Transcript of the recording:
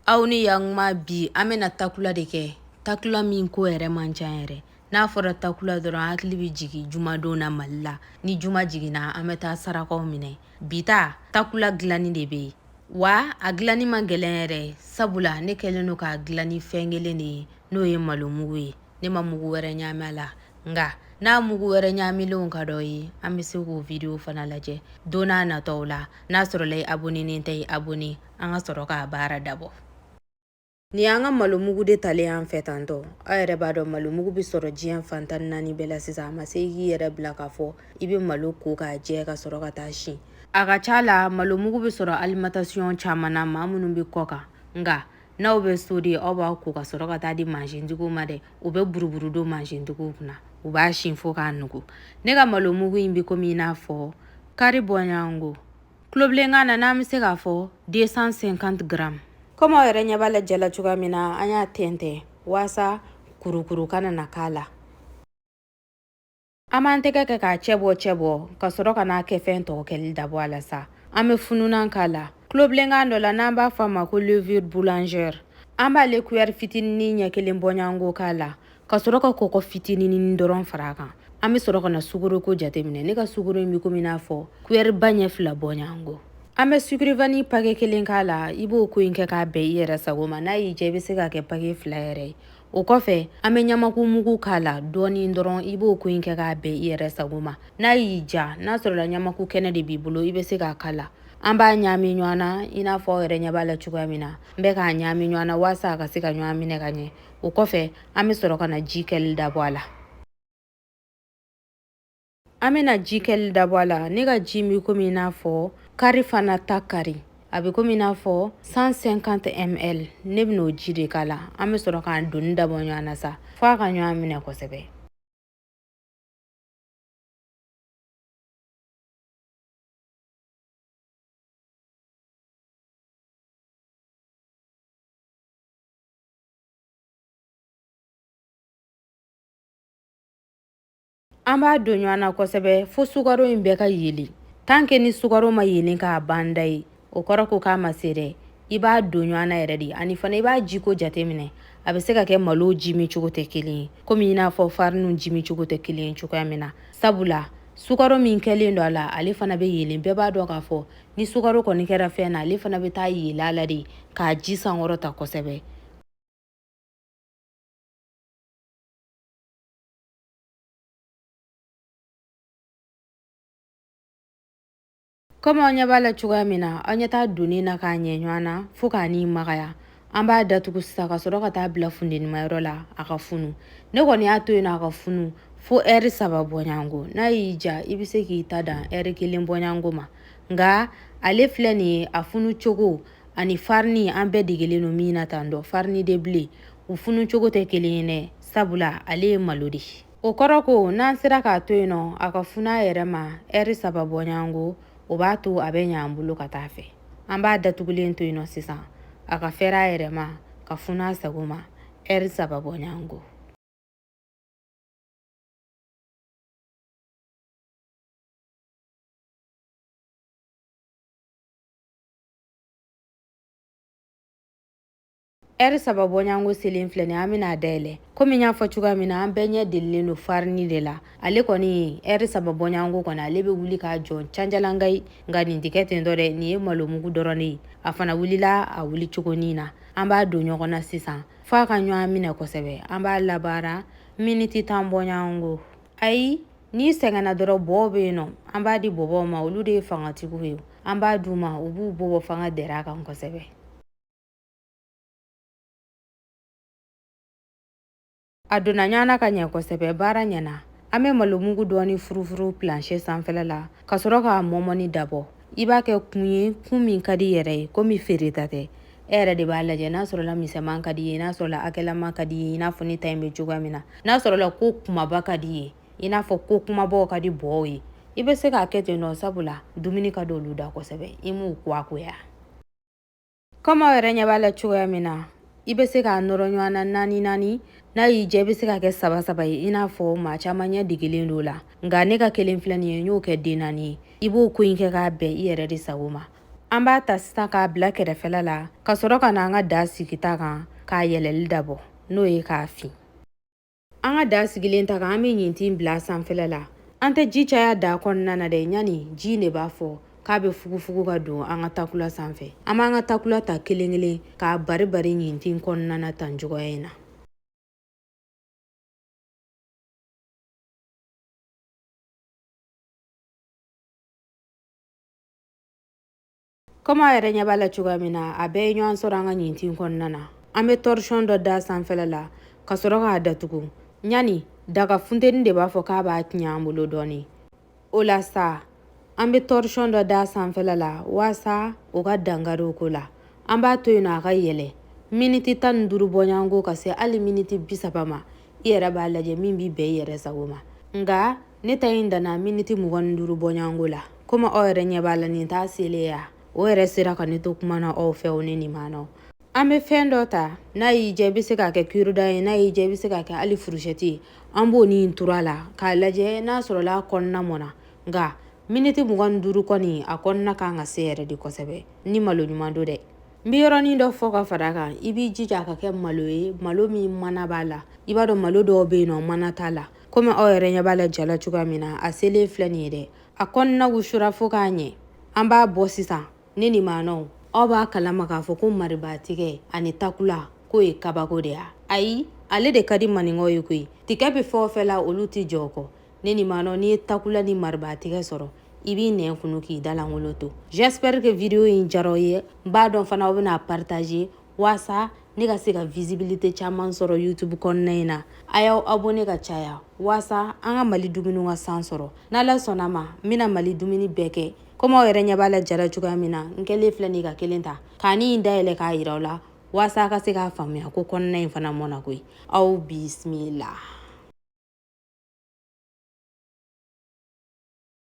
aw ni yanma bi an bɛna takula de kɛ takula min ko yɛrɛ man ca yɛrɛ n'a fɔra takula dɔrɔn hakili bɛ jigin jumadon na Mali la ni juma jiginna an bɛ taa sarakaw minɛ bi ta takula dilanni de bɛ yen wa a dilanni ma gɛlɛn yɛrɛ sabula ne kɛlen don k'a dilan ni fɛn kelen de ye n'o ye malo mugu ye ne ma mugu wɛrɛ ɲaami a la nka n'a mugu wɛrɛ ɲaamilenw ka dɔ ye an bɛ se k'o video fana lajɛ don n'a nataw la n'a sɔrɔla i abonnenen tɛ i abonné an ka sɔrɔ k'a baara dabɔ. Ni an ka malo mugu de talen an fɛ tantɔ a yɛrɛ b'a dɔn malo mugu bɛ sɔrɔ diɲɛ fan 14 bɛɛ la sisan a ma se i k'i yɛrɛ bila k'a fɔ i bɛ malo ko k'a jɛ ka sɔrɔ ka taa sin a ka ca la malo mugu bɛ sɔrɔ alimentation caman na maa minnu bɛ kɔ kan nka n'aw bɛ so de aw b'a ko ka sɔrɔ ka taa di mansintigiw ma dɛ u bɛ buruburu don mansintigiw kunna u b'a sin fo k'a nugu ne ka malo mugu in bɛ komi i n'a fɔ kari bɔɲango kulobilenkan na n'an bɛ se k'a fɔ 250 grammes. Komi aw yɛrɛ ɲɛ b'a la jala cogoya min na an y'a tɛntɛn waasa kurukuru kana na k'a la. An b'an tɛgɛ kɛ k'a cɛ bɔ ka sɔrɔ ka n'a kɛ fɛn tɔw kɛli dabɔ a la sa. An bɛ fununan k'a la. Kulobilenkan dɔ la n'an b'a fɔ a ma ko levure boulangère. An b'ale cuillère fitinin ɲɛ kelen bɔɲango k'a la ka sɔrɔ ka kɔgɔ fitinin dɔrɔn fara a kan. An bɛ sɔrɔ ka na sukaro ko jateminɛ. Ne ka sukaro in bɛ komi n'a fɔ cuillère ba ɲɛ 2 bɔɲango. An bɛ sucre vanille paquet 1 k'a la i b'o ko in kɛ k'a bɛn i yɛrɛ sago ma n'a y'i diya i bɛ se k'a kɛ paquet 2 yɛrɛ ye o kɔfɛ an bɛ ɲamaku mugu k'a la dɔɔni dɔrɔn i b'o ko in kɛ k'a bɛn i yɛrɛ sago ma n'a y'i diya n'a sɔrɔla ɲamaku kɛnɛ de b'i bolo i bɛ se k'a k'a la an b'a ɲaami ɲɔgɔn na i n'a fɔ aw yɛrɛ ɲɛ b'a la cogoya min na n bɛ k'a ɲaami ɲɔgɔn na waasa a ka se ka ɲɔgɔn minɛ ka ɲɛ o kɔfɛ an bɛ sɔrɔ ka na ji kɛli dabɔ a la. An bɛna ji kɛli dabɔ a la ne ka ji bɛ komi i n'a fɔ kari fana ta kari a bɛ komi i n'a fɔ 150 ml ne bɛn'o ji de k'a la an bɛ sɔrɔ k'an doni dabɔ ɲɔgɔn na sa fo a ka ɲɔgɔn minɛ kosɛbɛ. An b'a don ɲɔgɔn na kosɛbɛ fo sukaro in bɛɛ ka yelen tant que ni sukaro ma yelen k'a ban da ye o kɔrɔ ko k'a ma se dɛ i b'a don ɲɔgɔn na yɛrɛ de ani fana i b'a ji ko jateminɛ a bɛ se ka kɛ malo jimi cogo tɛ kelen ye komi i n'a fɔ farine jimi cogo tɛ kelen ye cogoya min na sabula sukaro min kɛlen don a la ale fana bɛ yelen bɛɛ b'a dɔn k'a fɔ ni sukaro kɔni kɛra fɛn na ale fana bɛ taa yelen a la de k'a ji sankɔrɔta kosɛbɛ. Komi aw ɲɛ b'a la cogoya min na aw ɲɛ t'a donnen na k'a ɲɛ ɲɔgɔn na fo k'a ni magaya an b'a datugu sisan ka sɔrɔ ka taa bila fundenimayɔrɔ la a ka funu ne kɔni y'a to yen nɔ a ka funu fo heure 3 bɔɲango n'a y'i diya i bɛ se k'i ta dan heure 1 bɔɲango ma nka ale filɛ nin ye a funu cogo ani farine an bɛɛ degelen don min na tan dɔ farine de blé u funu cogo tɛ kelen ye dɛ sabula ale ye malo de ye o kɔrɔ ko n'an sera k'a to yen nɔ a ka funu a yɛrɛ ma heure 3 bɔɲango o b'a to a bɛ ɲɛ an bolo ka taa fɛ an b'a datugulen to yen nɔ sisan a ka fɛrɛ a yɛrɛ ma ka funu a sago ma heure 3 bɔɲango. Heure 3 bɔɲango selen filɛ nin an bɛna dayɛlɛ komi n y'a fɔ cogoya min na an bɛɛ ɲɛ delilen don farine de la ale kɔni heure 3 bɔɲango kɔni ale bɛ wuli k'a jɔ canjalangayi nka nin tɛ kɛ ten tɔ dɛ nin ye malo mugu dɔrɔn de ye a fana wulila a wuli cogonin na an b'a don ɲɔgɔn na sisan fo a ka ɲɔgɔn minɛ kosɛbɛ an b'a labaara miniti 10 bɔɲango ayi n'i sɛgɛnna dɔrɔn bɔw bɛ yen nɔ an b'a di bɔbɔw ma olu de ye fangatigiw ye an b'a d'u ma u b'u bɔbɔ fanga dɛrɛ a kan kosɛbɛ. A donna ɲɔgɔn na ka ɲɛ kosɛbɛ baara ɲɛna an bɛ malo mugu dɔɔni furufuru plancher sanfɛla la ka sɔrɔ k'a mɔmɔni dabɔ i b'a kɛ kun ye kun min ka di yɛrɛ ye komi feereta tɛ e yɛrɛ de b'a lajɛ n'a sɔrɔla misɛman ka di ye n'a sɔrɔla hakɛlama ka di ye i n'a fɔ ne ta in bɛ cogoya min na n'a sɔrɔla ko kumaba ka di ye i n'a fɔ ko kumabaw ka di bɔw ye i bɛ se k'a kɛ ten nɔ sabula dumuni ka di olu da kosɛbɛ i m'u kuwakoya. Komi aw yɛrɛ ɲɛ b'a la cogoya min na i bɛ se k'a nɔrɔ ɲɔgɔn na 4 n'a y'i diya i bɛ se k'a kɛ 3 ye i n'a fɔ maa caman ɲɛ degelen don la nka ne ka kelen filɛ nin ye n y'o kɛ den 4 ye i b'o ko in kɛ k'a bɛn i yɛrɛ de sago ma An b'a ta sisan k'a bila kɛrɛfɛla la ka sɔrɔ ka na an ka da sigita kan k'a yɛlɛli dabɔ n'o ye k'a fin. An ka da sigilen ta kan an bɛ ɲintin bila sanfɛla la. An tɛ ji caya da kɔnɔna na dɛ, ɲani ji de b'a fɔ k'a bɛ fugufugu ka don an ka takula sanfɛ. An b'an ka takula ta kelen kelen k'a bari bari ɲintin kɔnɔna na tan cogoya in na. Komi a yɛrɛ ɲɛ b'a la cogoya min na, a bɛɛ ye ɲɔgɔn sɔrɔ an ka ɲintin kɔnɔna na. An bɛ torchon dɔ da sanfɛla la ka sɔrɔ k'a datugu. Ɲani daga funteni de b'a fɔ k'a b'a tiɲɛ an bolo dɔɔni. O la sa, an bɛ torchon dɔ da sanfɛla la waasa o ka dankari o ko la. An b'a to yen nɔ a ka yɛlɛ miniti 15 bɔɲɔgɔnko ka se hali miniti 30 ma. I yɛrɛ b'a lajɛ min b'i bɛn i yɛrɛ sago ma. Nka ne ta in danna miniti 25 bɔɲɔgɔnko la. Komi aw yɛrɛ ɲɛ b'a la nin t'a selen ya. O yɛrɛ sera ka ne to kuma na aw fɛ o ne nin ma na. An bɛ fɛn dɔ ta n'a y'i diya i bɛ se k'a kɛ kuruda ye, n'a y'i diya i bɛ se k'a kɛ hali furushɛti ye. An b'o nin tura la k'a lajɛ n'a sɔrɔla a kɔnɔna mɔna. Nka miniti 25 kɔni a kɔnɔna kan ka se yɛrɛ de kosɛbɛ ni malo ɲuman don dɛ. N bɛ yɔrɔnin dɔ fɔ ka fara kan, i b'i jija ka kɛ malo ye malo min mana b'a la. I b'a dɔn malo dɔw bɛ yen nɔ mana t'a la. Komi aw yɛrɛ ɲɛ b'a la jala cogoya min na a selen filɛ nin ye dɛ. A kɔnɔna wusura fo k'a ɲɛ. An b'a bɔ sisan ne ni maanaw. Aw b'a kalama k'a fɔ ko mariba tigɛ ani takula k'o ye kabako de ya. Ayi, ale de ka di maninkaw ye koyi. Tigɛ bɛ fɛn o fɛn la olu tɛ jɔ o kɔ. Ne ni maanaw n'i ye takula ni mariba tigɛ sɔrɔ i b'i nɛn kunu k'i dalankolon to. J'espère que vidéo in diyara aw ye. N b'a dɔn fana aw bɛna partager waasa ne ka se ka visibilité caman sɔrɔ YouTube kɔnɔna in na. A y'aw abonné ka caya waasa an ka Mali dumuni ka san sɔrɔ. N'Ala sɔnna ma n bɛna Mali dumuni bɛɛ kɛ. Komi aw yɛrɛ ɲɛ b'a la jara cogoya min na n kɛlen filɛ nin ka kelen ta k'a ni dayɛlɛ k'a yira aw la waasa a ka se k'a faamuya ko kɔnɔna in fana mɔna koyi. Aw bisimila.